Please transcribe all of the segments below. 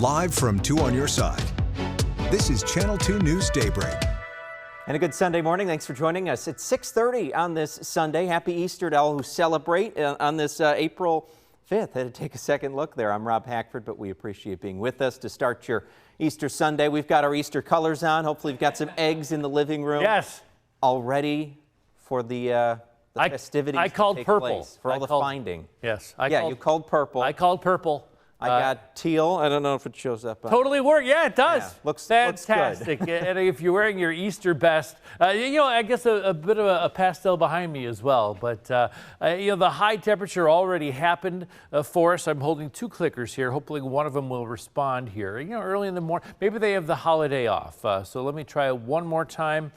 live from 2 on your side. This is Channel 2 News Daybreak. And a good Sunday morning. Thanks for joining us. It's 6:30 on this Sunday. Happy Easter to all who celebrate on this April 5th. Had to take a second look there. I'm Rob Hackford, but we appreciate being with us to start your Easter Sunday. We've got our Easter colors on. Hopefully you've got some eggs in the living room. Yes. All ready for the festivities. I called to take purple. place, for all the finding. Yes. You called purple. I called purple. I got teal. I don't know if it shows up. Totally work. Yeah, it does. Yeah, looks fantastic. And if you're wearing your Easter best, I guess a bit of a pastel behind me as well. But, the high temperature already happened for us. I'm holding 2 clickers here. Hopefully one of them will respond here. Early in the morning. Maybe they have the holiday off. So let me try it one more time.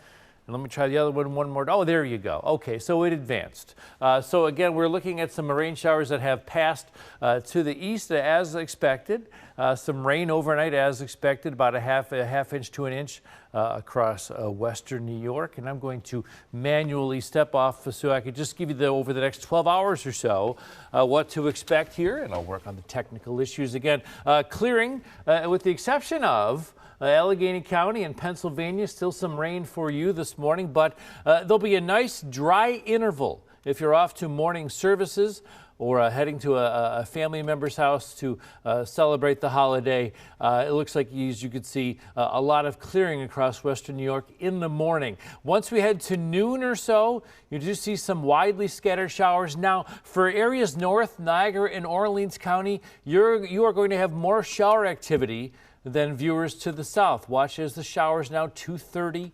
And let me try the other one more. Oh, there you go. Okay, so it advanced. So again, we're looking at some rain showers that have passed to the east as expected. Some rain overnight as expected, about a half inch to an inch across western New York. And I'm going to manually step off so I could just give you over the next 12 hours or so what to expect here. And I'll work on the technical issues again. Clearing with the exception of Allegheny County and Pennsylvania, still some rain for you this morning, but there'll be a nice dry interval if you're off to morning services or heading to a family member's house to celebrate the holiday. It looks like, as you can see, a lot of clearing across western New York in the morning. Once we head to noon or so, you do see some widely scattered showers. Now, for areas north, Niagara and Orleans County, you are going to have more shower activity than viewers to the south. Watch as the showers now 2:30,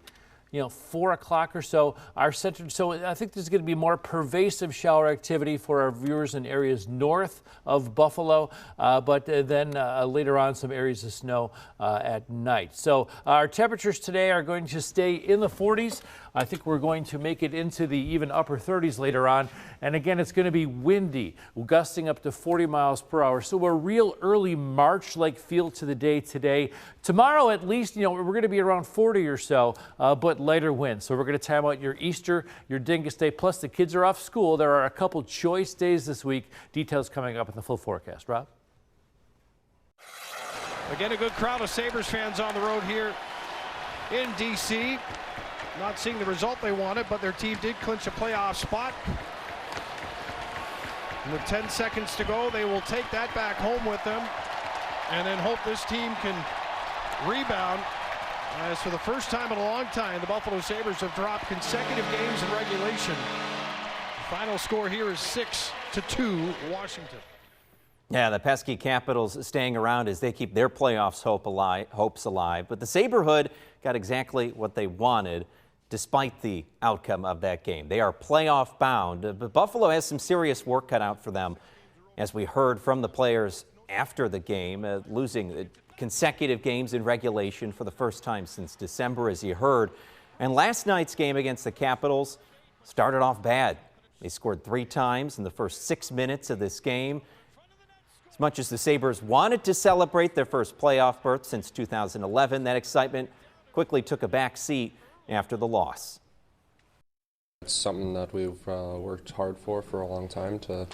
4 o'clock or so are centered. So I think there's going to be more pervasive shower activity for our viewers in areas north of Buffalo, but then later on some areas of snow at night. So our temperatures today are going to stay in the 40s. I think we're going to make it into the even upper 30s later on. And again, it's going to be windy, gusting up to 40 miles per hour. So a real early March-like feel to the day today. Tomorrow, at least, we're going to be around 40 or so, but lighter winds. So we're going to time out your Easter, your Dingus Day, plus the kids are off school. There are a couple choice days this week. Details coming up in the full forecast. Rob? Again, a good crowd of Sabres fans on the road here in D.C. Not seeing the result they wanted, but their team did clinch a playoff spot. And with 10 seconds to go, they will take that back home with them and then hope this team can rebound. As for the first time in a long time, the Buffalo Sabres have dropped consecutive games in regulation. The final score here is 6-2 Washington. Yeah, the pesky Capitals staying around as they keep their playoffs hopes alive. But the Saberhood got exactly what they wanted despite the outcome of that game. They are playoff bound, but Buffalo has some serious work cut out for them, as we heard from the players after the game, losing consecutive games in regulation for the first time since December, as you heard. And last night's game against the Capitals started off bad. They scored 3 times in the first 6 minutes of this game. As much as the Sabres wanted to celebrate their first playoff berth since 2011, that excitement quickly took a back seat after the loss. It's something that we've worked hard for a long time to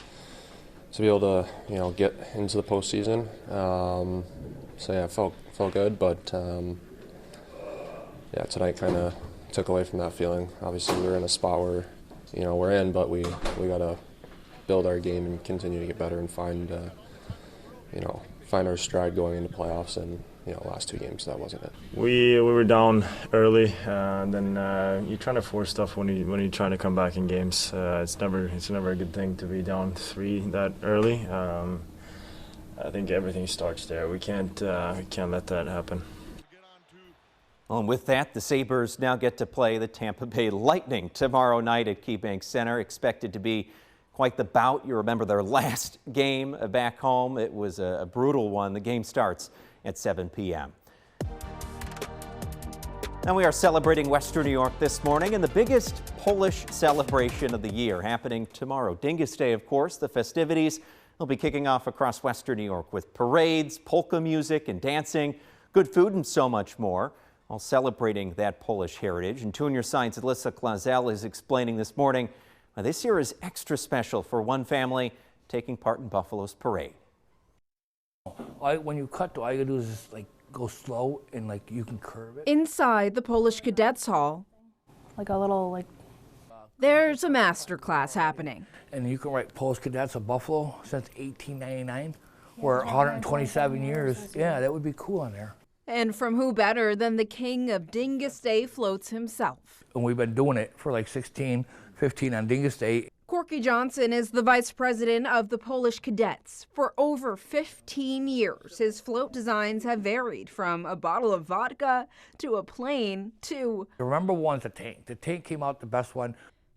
be able to get into the postseason. So yeah, it felt good, but tonight kind of took away from that feeling. Obviously, we were in a spot where we're in, but we got to build our game and continue to get better and find our stride going into playoffs. And last 2 games, that wasn't it. We were down early, and then you're trying to force stuff when you're trying to come back in games. It's never a good thing to be down 3 that early. I think everything starts there. We can't let that happen. Well, and with that, the Sabres now get to play the Tampa Bay Lightning tomorrow night at KeyBank Center. Expected to be quite the bout. You remember their last game back home. It was a brutal one. The game starts at 7 p.m. And we are celebrating Western New York this morning, and the biggest Polish celebration of the year happening tomorrow. Dingus Day, of course, the festivities will be kicking off across Western New York with parades, polka music and dancing, good food and so much more, all celebrating that Polish heritage. And 2 on your side's Alyssa Clazel is explaining this morning why this year is extra special for one family taking part in Buffalo's parade. When you cut, all you gotta do is just like go slow and like you can curve it. Inside the Polish Cadets Hall, like a little there's a master class happening. And you can write Polish Cadets of Buffalo since 1899, or 127 years. Yeah, that would be cool on there. And from who better than the king of Dingus Day floats himself. And we've been doing it for like 16, 15 on Dingus Day. Corky Johnson is the vice president of the Polish Cadets. For over 15 years, his float designs have varied from a bottle of vodka to a plane to... The number one's the tank. The tank came out the best one.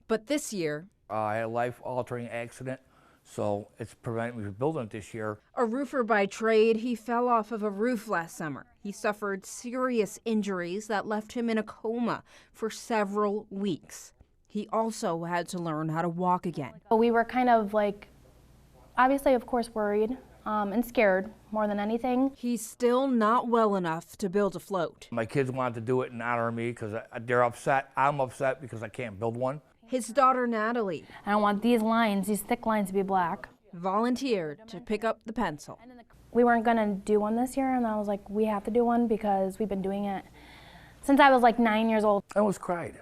But this year... I had a life-altering accident, so it's prevented me from building it this year. A roofer by trade, he fell off of a roof last summer. He suffered serious injuries that left him in a coma for several weeks. He also had to learn how to walk again. We were kind of obviously, of course, worried and scared more than anything. He's still not well enough to build a float. My kids wanted to do it in honor of me because they're upset. I'm upset because I can't build one. His daughter, Natalie, I don't want these thick lines to be black. Volunteered to pick up the pencil. We weren't going to do one this year, and I was like, we have to do one because we've been doing it since I was 9 years old. I almost cried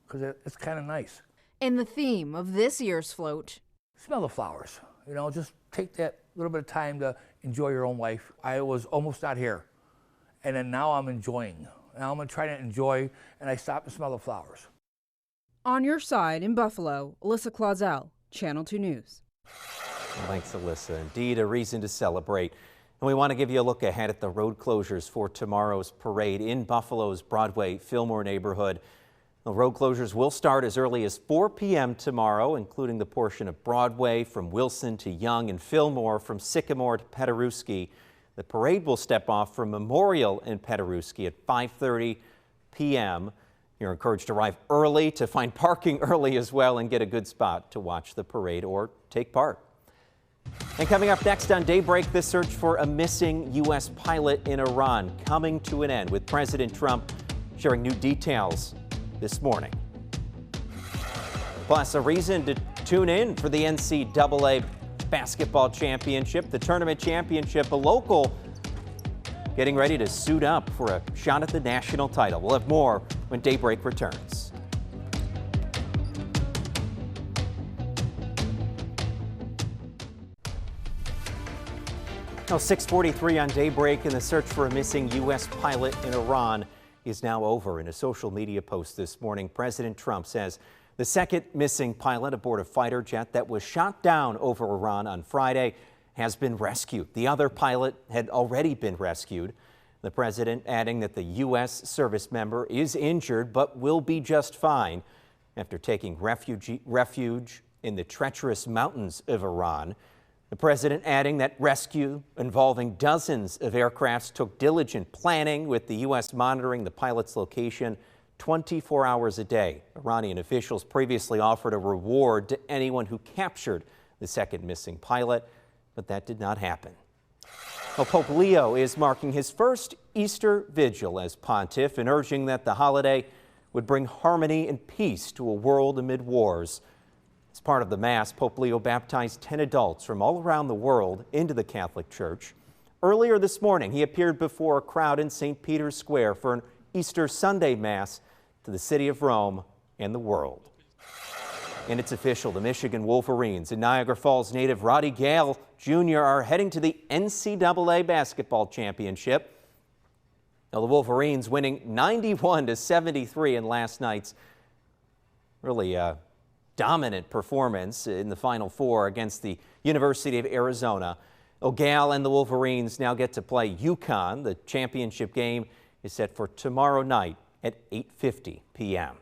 because it's kind of nice. And the theme of this year's float, smell the flowers. You know, just take that little bit of time to enjoy your own life. I was almost not here, and then now I'm enjoying. Now I'm going to try to enjoy, and I stop to smell the flowers. On your side in Buffalo, Alyssa Clausel, Channel 2 News. Thanks, Alyssa. Indeed, a reason to celebrate. And we want to give you a look ahead at the road closures for tomorrow's parade in Buffalo's Broadway-Fillmore neighborhood. The road closures will start as early as 4 p.m. tomorrow, including the portion of Broadway from Wilson to Young and Fillmore from Sycamore to Paderewski. The parade will step off from Memorial in Paderewski at 5:30 p.m. You're encouraged to arrive early to find parking early as well and get a good spot to watch the parade or take part. And coming up next on Daybreak, the search for a missing U.S. pilot in Iran coming to an end, with President Trump sharing new details this morning. Plus, a reason to tune in for the NCAA basketball championship, the tournament championship, a local getting ready to suit up for a shot at the national title. We'll have more when Daybreak returns. Now 6:43 on Daybreak, and the search for a missing U.S. pilot in Iran is now over. In a social media post this morning, President Trump says the second missing pilot aboard a fighter jet that was shot down over Iran on Friday has been rescued. The other pilot had already been rescued. The president adding that the U.S. service member is injured but will be just fine after taking refuge in the treacherous mountains of Iran. The president adding that rescue involving dozens of aircrafts took diligent planning, with the U.S. monitoring the pilot's location 24 hours a day. Iranian officials previously offered a reward to anyone who captured the second missing pilot, but that did not happen. Well, Pope Leo is marking his first Easter vigil as pontiff and urging that the holiday would bring harmony and peace to a world amid wars. As part of the Mass, Pope Leo baptized 10 adults from all around the world into the Catholic Church. Earlier this morning, he appeared before a crowd in St. Peter's Square for an Easter Sunday Mass to the city of Rome and the world. And it's official, the Michigan Wolverines and Niagara Falls native Roddy Gale Jr. are heading to the NCAA basketball championship. Now, the Wolverines winning 91-73 in last night's really dominant performance in the Final Four against the University of Arizona. Gale and the Wolverines now get to play UConn. The championship game is set for tomorrow night at 8:50 p.m.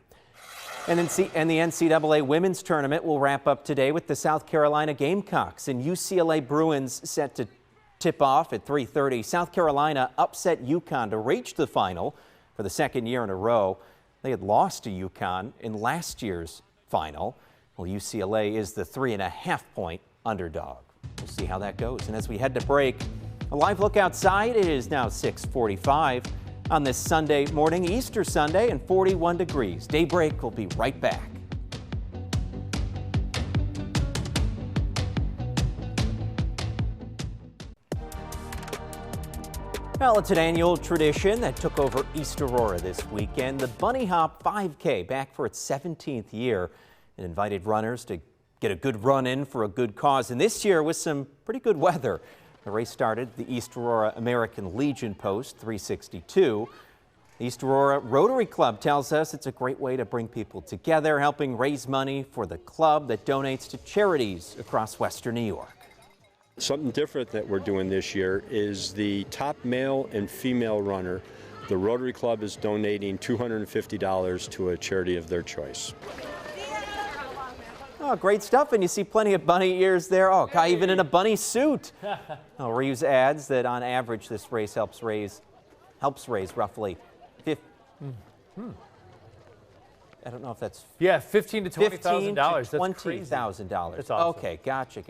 And the NCAA women's tournament will wrap up today with the South Carolina Gamecocks and UCLA Bruins set to tip off at 3:30. South Carolina upset UConn to reach the final for the second year in a row. They had lost to UConn in last year's final. Well, UCLA is the 3.5-point underdog. We'll see how that goes. And as we head to break, a live look outside. It is now 6:45 on this Sunday morning, Easter Sunday, and 41 degrees. Daybreak will be right back. Well, it's an annual tradition that took over East Aurora this weekend. The Bunny Hop 5K, back for its 17th year. It invited runners to get a good run in for a good cause. And this year with some pretty good weather. The race started at the East Aurora American Legion Post 362. The East Aurora Rotary Club tells us it's a great way to bring people together, helping raise money for the club that donates to charities across Western New York. Something different that we're doing this year is the top male and female runner. The Rotary Club is donating $250 to a charity of their choice. Oh, great stuff, and you see plenty of bunny ears there. Oh, guy even in a bunny suit. Oh, reuse ads that on average this race helps raise roughly I don't know if that's $15,000 to $20,000. That's crazy. $20,000. That's awesome. Okay, gotcha.